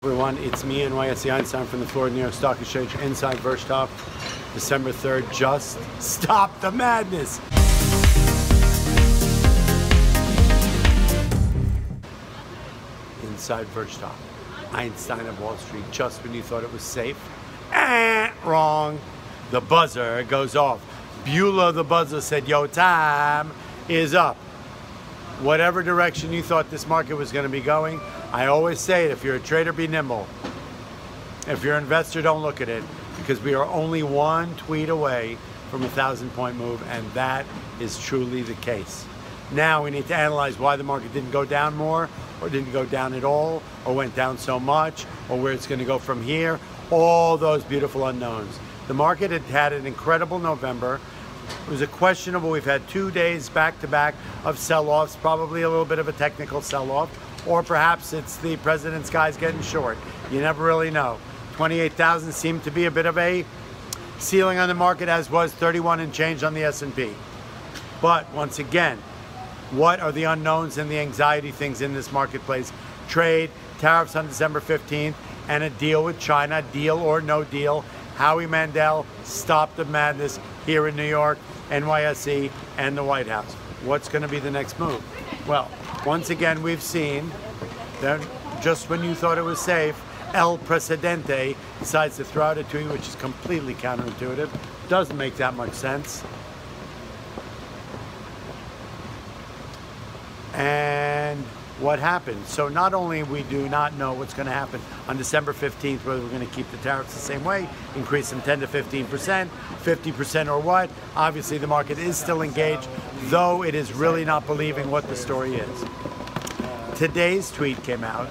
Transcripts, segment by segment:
Everyone, it's me, NYSE Einstein from the Florida New York Stock Exchange, inside Verstop, December 3rd. Just stop the madness. Inside Verstop, Einstein of Wall Street, just when you thought it was safe. Wrong. The buzzer goes off. Beulah the buzzer said, yo, time is up. Whatever direction you thought this market was going to be going, I always say it, if you're a trader, be nimble. If you're an investor, don't look at it, because we are only one tweet away from a 1,000-point move, and that is truly the case. Now we need to analyze why the market didn't go down more, or didn't go down at all, or went down so much, or where it's going to go from here. All those beautiful unknowns. The market had had an incredible November. It was a questionable, we've had 2 days back-to-back of sell-offs, probably a little bit of a technical sell-off, or perhaps it's the president's guys getting short. You never really know. 28,000 seemed to be a bit of a ceiling on the market, as was 31 and change on the S&P. But once again, what are the unknowns and the anxiety things in this marketplace? Trade, tariffs on December 15th, and a deal with China, deal or no deal. Howie Mandel, stop the madness here in New York, NYSE, and the White House. What's going to be the next move? Well, once again, we've seen that just when you thought it was safe, El Presidente decides to throw out a tweet which is completely counterintuitive. Doesn't make that much sense. And what happened? So not only we do not know what's going to happen on December 15th, whether we're going to keep the tariffs the same way, increase them 10 to 15%, 50% or what. Obviously the market is still engaged, though it is really not believing what the story is. Today's tweet came out,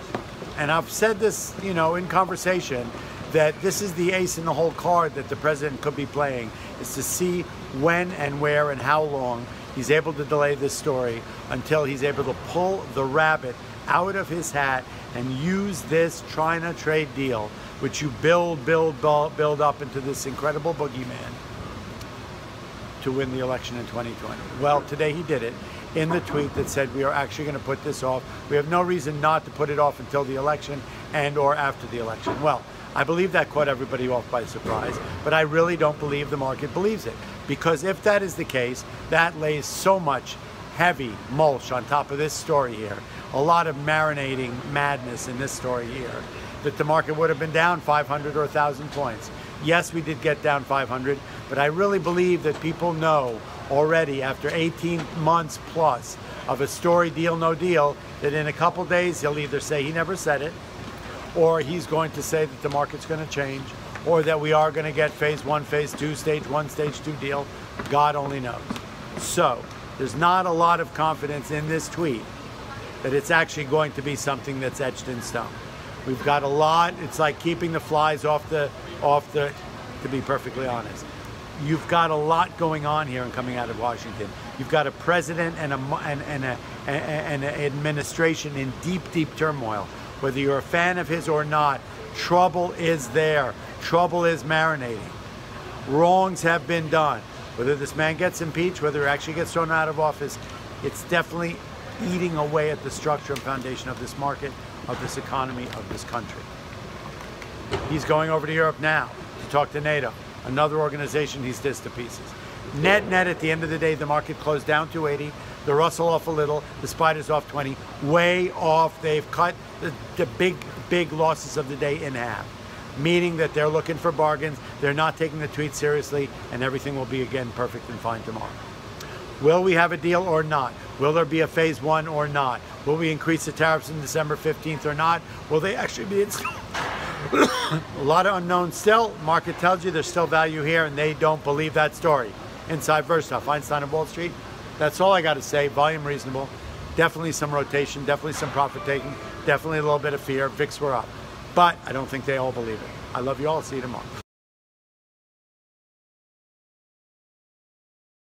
and I've said this, in conversation, that this is the ace in the hole card that the president could be playing, is to see when and where and how long he's able to delay this story until he's able to pull the rabbit out of his hat and use this China trade deal, which you build up into this incredible boogeyman, to win the election in 2020. Well, today he did it in the tweet that said we are actually going to put this off. We have no reason not to put it off until the election and or after the election. Well, I believe that caught everybody off by surprise, but I really don't believe the market believes it. Because if that is the case, that lays so much heavy mulch on top of this story here, a lot of marinating madness in this story here, that the market would have been down 500 or 1,000 points. Yes, we did get down 500, but I really believe that people know already after 18 months plus of a story, deal, no deal, that in a couple days he'll either say he never said it, or he's going to say that the market's going to change, or that we are going to get phase 1, phase 2, stage 1, stage 2 deal. God only knows. So there's not a lot of confidence in this tweet that it's actually going to be something that's etched in stone. We've got a lot. It's like keeping the flies off the, to be perfectly honest. You've got a lot going on here and coming out of Washington. You've got a president and an administration in deep, deep turmoil. Whether you're a fan of his or not, trouble is there. Trouble is marinating. Wrongs have been done. Whether this man gets impeached, whether he actually gets thrown out of office, it's definitely eating away at the structure and foundation of this market, of this economy, of this country. He's going over to Europe now to talk to NATO, another organization he's dissed to pieces. Net, at the end of the day, the market closed down 280, the Russell off a little, the Spiders off 20, way off. They've cut the big losses of the day in half, meaning that they're looking for bargains, they're not taking the tweet seriously, and everything will be again perfect and fine tomorrow. Will we have a deal or not? Will there be a phase 1 or not? Will we increase the tariffs on December 15th or not? Will they actually be installed? A lot of unknowns still. Market tells you there's still value here, and they don't believe that story. Inside Verstop, Einstein of Wall Street. That's all I got to say. Volume reasonable. Definitely some rotation. Definitely some profit taking. Definitely a little bit of fear. VIX were up. But I don't think they all believe it. I love you all. See you tomorrow.